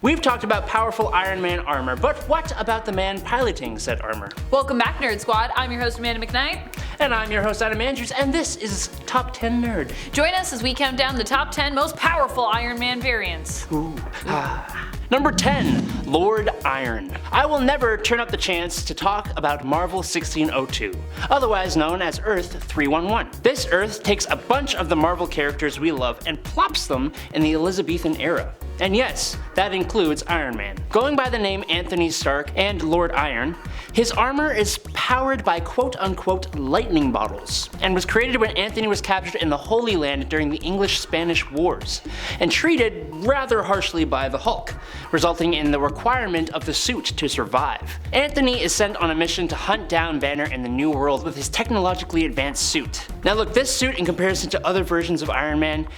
We've talked about powerful Iron Man armor, but what about the man piloting said armor? Welcome back, Nerd Squad. I'm your host, Amanda McKnight. And I'm your host, Adam Andrews, and this is Top 10 Nerd. Join us as we count down the top 10 most powerful Iron Man variants. Number 10, Lord Iron. I will never turn up the chance to talk about Marvel 1602, otherwise known as Earth 311. This Earth takes a bunch of the Marvel characters we love and plops them in the Elizabethan era. And yes, that includes Iron Man. Going by the name Anthony Stark and Lord Iron, his armor is powered by quote-unquote lightning bottles, and was created when Anthony was captured in the Holy Land during the English-Spanish Wars, and treated rather harshly by the Hulk, resulting in the requirement of the suit to survive. Anthony is sent on a mission to hunt down Banner in the New World with his technologically advanced suit. Now look, this suit in comparison to other versions of Iron Man,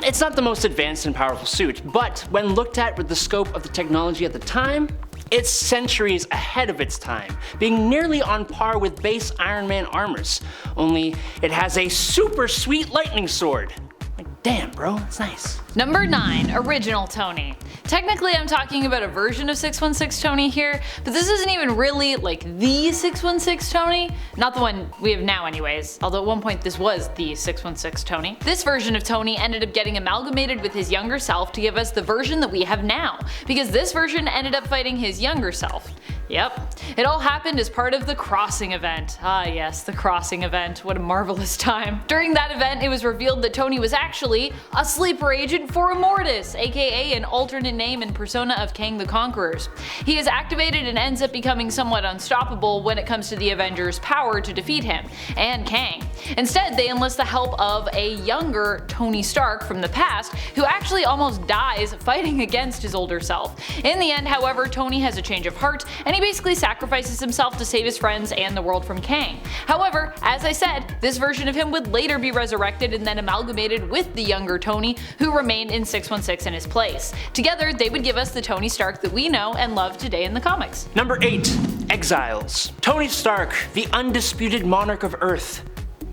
it's not the most advanced and powerful suit, but when looked at with the scope of the technology at the time, it's centuries ahead of its time, being nearly on par with base Iron Man armors, only it has a super sweet lightning sword. Like, damn bro, it's nice. Number 9, Original Tony. Technically I'm talking about a version of 616 Tony here, but this isn't even really like the 616 Tony. Not the one we have now anyways, although at one point this was the 616 Tony. This version of Tony ended up getting amalgamated with his younger self to give us the version that we have now, because this version ended up fighting his younger self. Yep. It all happened as part of the Crossing event. Ah yes, the Crossing event. What a marvelous time. During that event, it was revealed that Tony was actually a sleeper agent for Immortus, aka an alternate name and persona of Kang the Conqueror's. He is activated and ends up becoming somewhat unstoppable when it comes to the Avengers' power to defeat him, and Kang. Instead, they enlist the help of a younger Tony Stark from the past, who actually almost dies fighting against his older self. In the end, however, Tony has a change of heart, and he basically sacrifices himself to save his friends and the world from Kang. However, as I said, this version of him would later be resurrected and then amalgamated with the younger Tony, who remained in 616 in his place. Together, they would give us the Tony Stark that we know and love today in the comics. Number 8, Exiles. Tony Stark, the undisputed monarch of Earth.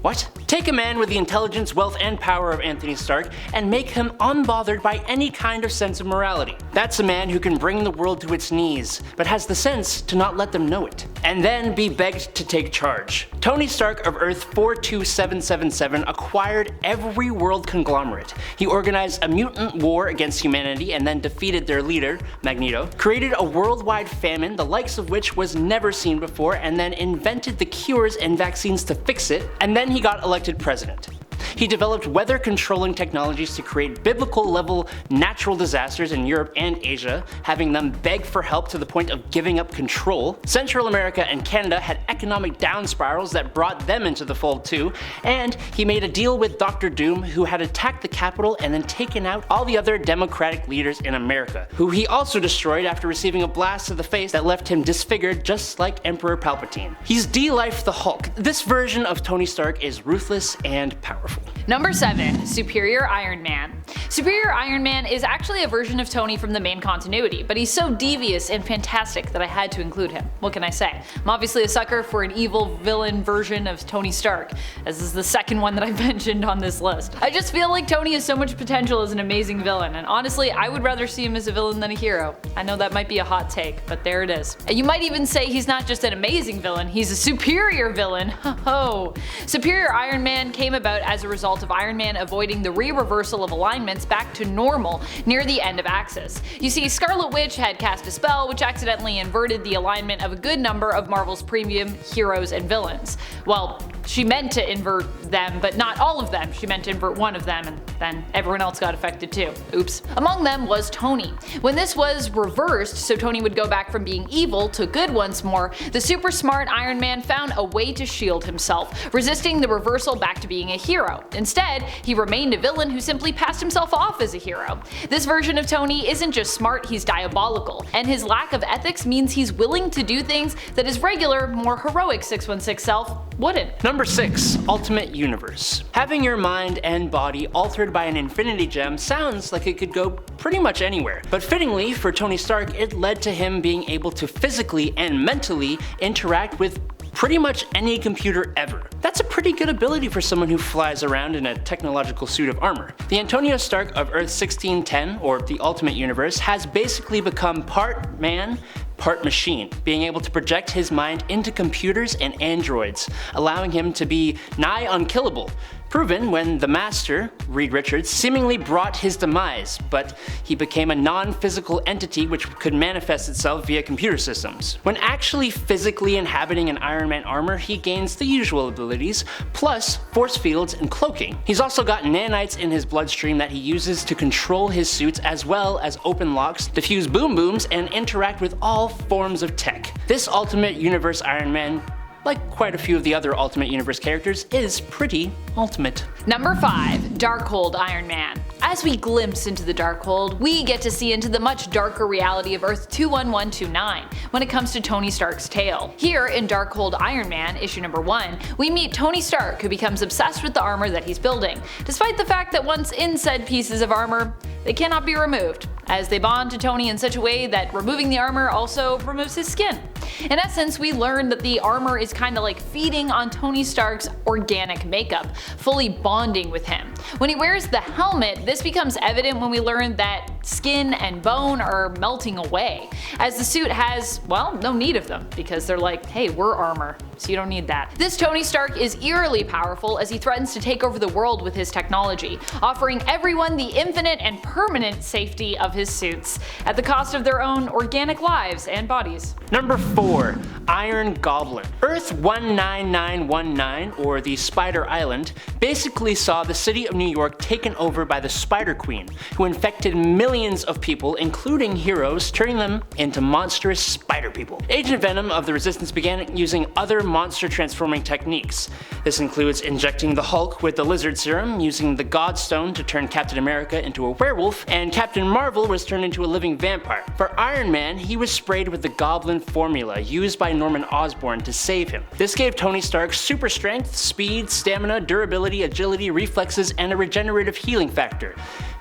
What? Take a man with the intelligence, wealth, and power of Anthony Stark and make him unbothered by any kind of sense of morality. That's a man who can bring the world to its knees, but has the sense to not let them know it, and then be begged to take charge. Tony Stark of Earth 42777 acquired every world conglomerate. He organized a mutant war against humanity and then defeated their leader, Magneto, created a worldwide famine, the likes of which was never seen before, and then invented the cures and vaccines to fix it, and then he got elected president. He developed weather controlling technologies to create biblical level natural disasters in Europe and Asia, having them beg for help to the point of giving up control. Central America and Canada had economic down spirals that brought them into the fold too, and he made a deal with Dr. Doom, who had attacked the Capitol and then taken out all the other democratic leaders in America, who he also destroyed after receiving a blast to the face that left him disfigured just like Emperor Palpatine. He's de-lifed the Hulk. This version of Tony Stark is ruthless and powerful. Number 7, Superior Iron Man. Superior Iron Man is actually a version of Tony from the main continuity, but he's so devious and fantastic that I had to include him. What can I say? I'm obviously a sucker for an evil villain version of Tony Stark, as this is the second one that I've mentioned on this list. I just feel like Tony has so much potential as an amazing villain, and honestly, I would rather see him as a villain than a hero. I know that might be a hot take, but there it is. You might even say he's not just an amazing villain, he's a superior villain. Ho-ho. Superior Iron Man came about as a result of Iron Man avoiding the re-reversal of alignments back to normal near the end of Axis. You see, Scarlet Witch had cast a spell which accidentally inverted the alignment of a good number of Marvel's premium heroes and villains. Well, she meant to invert them, but not all of them. She meant to invert one of them, and then everyone else got affected too. Oops. Among them was Tony. When this was reversed, so Tony would go back from being evil to good once more, the super smart Iron Man found a way to shield himself, resisting the reversal back to being a hero. Instead, he remained a villain who simply passed himself off as a hero. This version of Tony isn't just smart, he's diabolical, and his lack of ethics means he's willing to do things that his regular, more heroic 616 self wouldn't. Number 6, Ultimate Universe. Having your mind and body altered by an Infinity Gem sounds like it could go pretty much anywhere, but fittingly for Tony Stark, it led to him being able to physically and mentally interact with pretty much any computer ever. That's a pretty good ability for someone who flies around in a technological suit of armor. The Antonio Stark of Earth 1610, or the Ultimate Universe, has basically become part man, part machine, being able to project his mind into computers and androids, allowing him to be nigh unkillable. Proven when the Master, Reed Richards, seemingly brought his demise, but he became a non-physical entity which could manifest itself via computer systems. When actually physically inhabiting an Iron Man armor, he gains the usual abilities, plus force fields and cloaking. He's also got nanites in his bloodstream that he uses to control his suits, as well as open locks, defuse boom booms, and interact with all forms of tech. This Ultimate Universe Iron Man, like quite a few of the other Ultimate Universe characters, is pretty ultimate. Number 5. Darkhold Iron Man. As we glimpse into the Darkhold, we get to see into the much darker reality of Earth 21129 when it comes to Tony Stark's tale. Here in Darkhold Iron Man, issue number 1, we meet Tony Stark, who becomes obsessed with the armor that he's building, despite the fact that once in said pieces of armor, they cannot be removed, as they bond to Tony in such a way that removing the armor also removes his skin. In essence, we learn that the armor is kinda like feeding on Tony Stark's organic makeup, fully bonding with him. When he wears the helmet, this becomes evident when we learn that skin and bone are melting away, as the suit has, well, no need of them, because they're like, hey, we're armor, so you don't need that. This Tony Stark is eerily powerful as he threatens to take over the world with his technology, offering everyone the infinite and permanent safety of his suits, at the cost of their own organic lives and bodies. Number 4. Iron Goblin. Earth 19919, or the Spider Island, basically saw the city of New York taken over by the Spider Queen, who infected millions of people, including heroes, turning them into monstrous spider people. Agent Venom of the Resistance began using other monster transforming techniques. This includes injecting the Hulk with the Lizard Serum, using the Godstone to turn Captain America into a werewolf, and Captain Marvel was turned into a living vampire. For Iron Man, he was sprayed with the Goblin formula used by Norman Osborn to save him. This gave Tony Stark super strength, speed, stamina, durability, agility, reflexes, and a regenerative healing factor.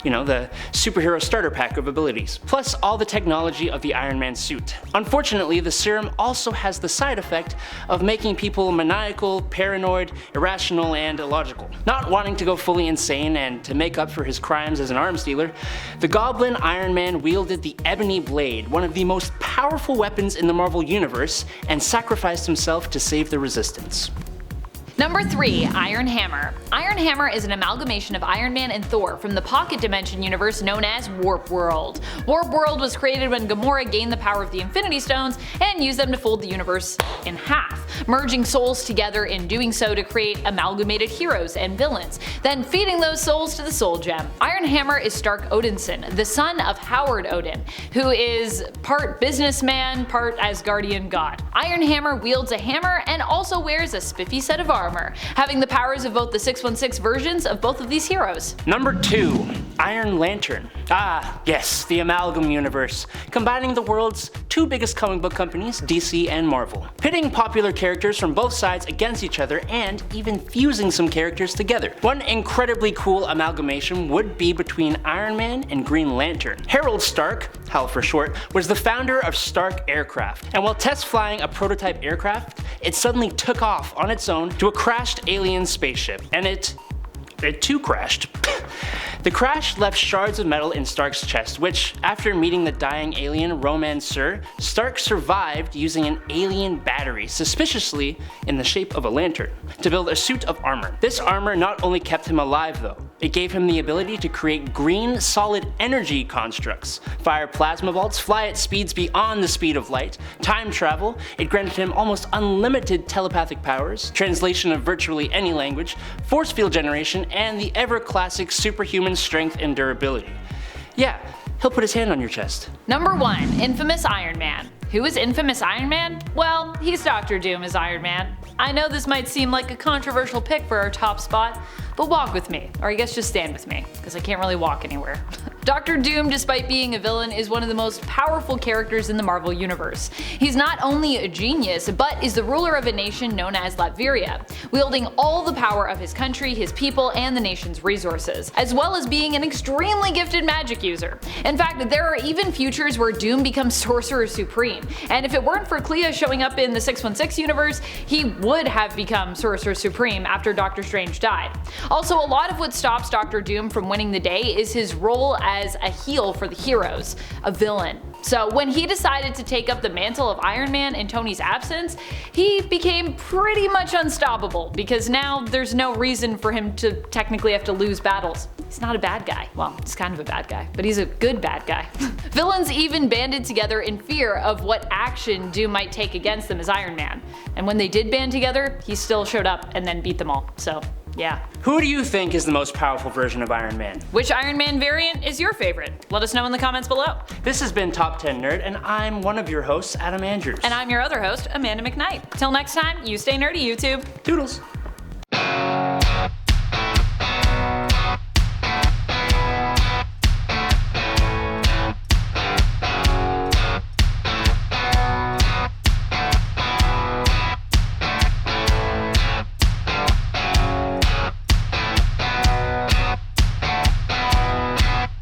You know, the superhero starter pack of abilities, plus all the technology of the Iron Man suit. Unfortunately, the serum also has the side effect of making people maniacal, paranoid, irrational, and illogical. Not wanting to go fully insane and to make up for his crimes as an arms dealer, the Goblin Iron Man wielded the Ebony Blade, one of the most powerful weapons in the Marvel Universe, and sacrificed himself to save the Resistance. Number 3. Iron Hammer. Iron Hammer is an amalgamation of Iron Man and Thor from the Pocket Dimension universe known as Warp World. Warp World was created when Gamora gained the power of the Infinity Stones and used them to fold the universe in half, merging souls together in doing so to create amalgamated heroes and villains, then feeding those souls to the Soul Gem. Iron Hammer is Stark Odinson, the son of Howard Odin, who is part businessman, part Asgardian god. Iron Hammer wields a hammer and also wears a spiffy set of armor, having the powers of both the 616 versions of both of these heroes. Number 2. Iron Lantern. Ah, yes, the Amalgam Universe, combining the world's two biggest comic book companies, DC and Marvel, pitting popular characters from both sides against each other and even fusing some characters together. One incredibly cool amalgamation would be between Iron Man and Green Lantern. Harold Stark, HAL for short, was the founder of Stark Aircraft, and while test flying a prototype aircraft, it suddenly took off on its own to a crashed alien spaceship, and it too crashed. The crash left shards of metal in Stark's chest, which, after meeting the dying alien Romancer, Stark survived using an alien battery, suspiciously in the shape of a lantern, to build a suit of armor. This armor not only kept him alive though, it gave him the ability to create green solid energy constructs, fire plasma bolts, fly at speeds beyond the speed of light, time travel, it granted him almost unlimited telepathic powers, translation of virtually any language, force field generation, and the ever classic superhuman strength and durability. Yeah, he'll put his hand on your chest. Number 1. Infamous Iron Man. Who is Infamous Iron Man? Well, he's Doctor Doom as Iron Man. I know this might seem like a controversial pick for our top spot, but walk with me, or I guess just stand with me, because I can't really walk anywhere. Doctor Doom, despite being a villain, is one of the most powerful characters in the Marvel Universe. He's not only a genius, but is the ruler of a nation known as Latveria, wielding all the power of his country, his people, and the nation's resources, as well as being an extremely gifted magic user. In fact, there are even futures where Doom becomes Sorcerer Supreme, and if it weren't for Clea showing up in the 616 universe, he would have become Sorcerer Supreme after Doctor Strange died. Also, a lot of what stops Doctor Doom from winning the day is his role as a heel for the heroes, a villain. So when he decided to take up the mantle of Iron Man in Tony's absence, he became pretty much unstoppable, because now there's no reason for him to technically have to lose battles. He's not a bad guy. Well, he's kind of a bad guy, but he's a good bad guy. Villains even banded together in fear of what action Doom might take against them as Iron Man. And when they did band together, he still showed up and then beat them all. So yeah. Who do you think is the most powerful version of Iron Man? Which Iron Man variant is your favorite? Let us know in the comments below. This has been Top 10 Nerd, and I'm one of your hosts, Avengers. And I'm your other host, Amanda McKnight. Till next time, you stay nerdy, YouTube. Toodles.